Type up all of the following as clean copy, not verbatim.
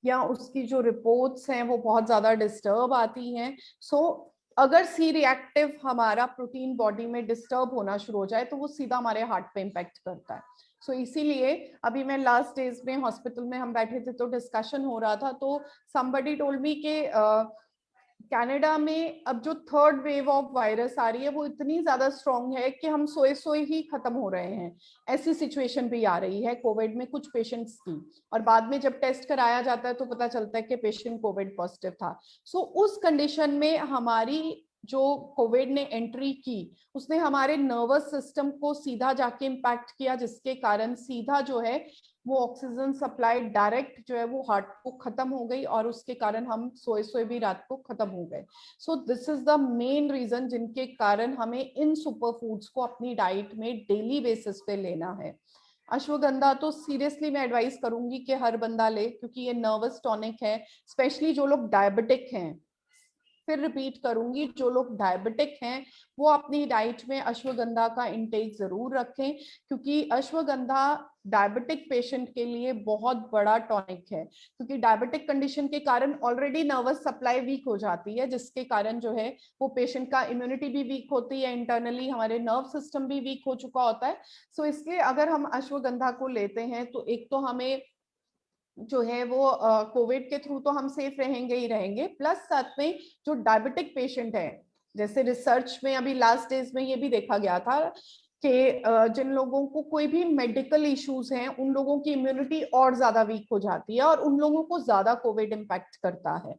या उसकी जो रिपोर्ट्स हैं वो बहुत ज्यादा डिस्टर्ब आती हैं। सो अगर सी रिएक्टिव हमारा प्रोटीन बॉडी में डिस्टर्ब होना शुरू हो जाए तो वो सीधा हमारे हार्ट पे इम्पैक्ट करता है। सो इसीलिए अभी मैं लास्ट डेज में हॉस्पिटल में हम बैठे थे तो डिस्कशन हो रहा था, तो समबडी टोल्ड मी के कनाडा में अब जो थर्ड वेव ऑफ वायरस आ रही है वो इतनी ज्यादा स्ट्रांग है कि हम सोए सोए ही खत्म हो रहे हैं। ऐसी सिचुएशन भी आ रही है कोविड में कुछ पेशेंट्स की, और बाद में जब टेस्ट कराया जाता है तो पता चलता है कि पेशेंट कोविड पॉजिटिव था। सो उस कंडीशन में हमारी जो कोविड ने एंट्री की उसने हमारे नर्वस सिस्टम को सीधा जाके इम्पैक्ट किया, जिसके कारण सीधा जो है वो ऑक्सीजन सप्लाई डायरेक्ट जो है वो हार्ट को खत्म हो गई, और उसके कारण हम सोए सोए भी रात को खत्म हो गए। So this is the main reason जिनके कारण हमें इन सुपर फूड्स को अपनी डाइट में डेली बेसिस पे लेना है। अश्वगंधा तो सीरियसली मैं एडवाइस करूंगी कि हर बंदा ले, क्योंकि ये नर्वस टॉनिक है। स्पेशली जो लोग डायबिटिक हैं, फिर रिपीट करूंगी, जो लोग डायबिटिक हैं वो अपनी डाइट में अश्वगंधा का इंटेक जरूर रखें, क्योंकि अश्वगंधा डायबिटिक पेशेंट के लिए बहुत बड़ा टॉनिक है। क्योंकि डायबिटिक कंडीशन के कारण ऑलरेडी नर्वस सप्लाई वीक हो जाती है, जिसके कारण जो है वो पेशेंट का इम्यूनिटी भी वीक होती है, इंटरनली हमारे नर्व सिस्टम भी वीक हो चुका होता है। सो इसलिए अगर हम अश्वगंधा को लेते हैं तो एक तो हमें जो है वो कोविड के थ्रू तो हम सेफ रहेंगे ही रहेंगे, प्लस साथ में जो डायबिटिक पेशेंट है, जैसे रिसर्च में अभी लास्ट डेज में ये भी देखा गया था कि जिन लोगों को कोई भी मेडिकल इश्यूज हैं उन लोगों की इम्यूनिटी और ज्यादा वीक हो जाती है और उन लोगों को ज्यादा कोविड इम्पैक्ट करता है।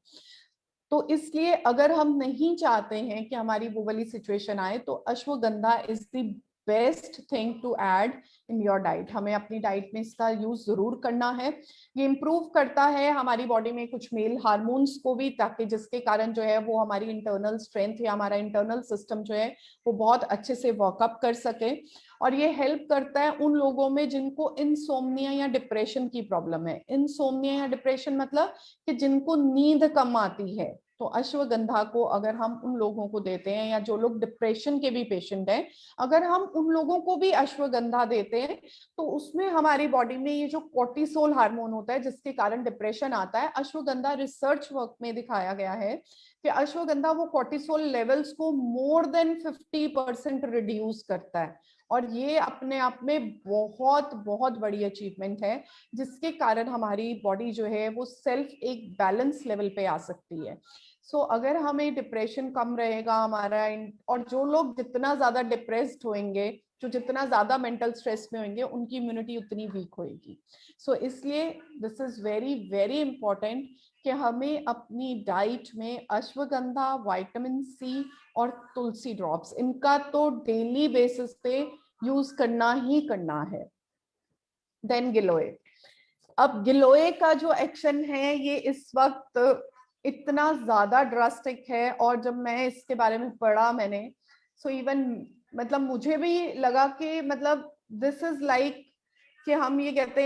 तो इसलिए अगर हम नहीं चाहते हैं कि हमारी वो वाली सिचुएशन आए तो ashwagandha is the best thing to add in your diet. हमें अपनी डाइट में इसका यूज जरूर करना है। ये इम्प्रूव करता है हमारी बॉडी में कुछ मेल हार्मोन्स को भी, ताकि जिसके कारण जो है वो हमारी इंटरनल स्ट्रेंथ या हमारा इंटरनल सिस्टम जो है वो बहुत अच्छे से वर्कअप कर सके। और ये हेल्प करता है उन लोगों में जिनको इंसोम्निया या डिप्रेशन की प्रॉब्लम है। इंसोम्निया या डिप्रेशन मतलब कि जिनको नींद कम आती है, तो अश्वगंधा को अगर हम उन लोगों को देते हैं, या जो लोग डिप्रेशन के भी पेशेंट हैं अगर हम उन लोगों को भी अश्वगंधा देते हैं तो उसमें हमारी बॉडी में ये जो कोर्टिसोल हार्मोन होता है जिसके कारण डिप्रेशन आता है, अश्वगंधा रिसर्च वर्क में दिखाया गया है कि अश्वगंधा वो कोर्टिसोल लेवल्स को मोर देन 50% रिड्यूस करता है। और ये अपने आप में बहुत बहुत बड़ी अचीवमेंट है, जिसके कारण हमारी बॉडी जो है वो सेल्फ एक बैलेंस लेवल पे आ सकती है। सो अगर हमें डिप्रेशन कम रहेगा हमारा, और जो लोग जितना ज्यादा डिप्रेस्ड होंगे, जो जितना ज्यादा मेंटल स्ट्रेस में होंगे, उनकी इम्यूनिटी उतनी वीक होगी। सो इसलिए this is very very important कि हमें अपनी डाइट में अश्वगंधा, विटामिन सी और तुलसी ड्रॉप्स, इनका तो डेली बेसिस पे यूज करना ही करना है। देन गिलोय। अब गिलोय का जो एक्शन है ये इस वक्त इतना ज्यादा ड्रास्टिक है, और जब मैं इसके बारे में पढ़ा मैंने, सो इवन मतलब मुझे भी लगा कि मतलब दिस इज लाइक कि हम ये कहते हैं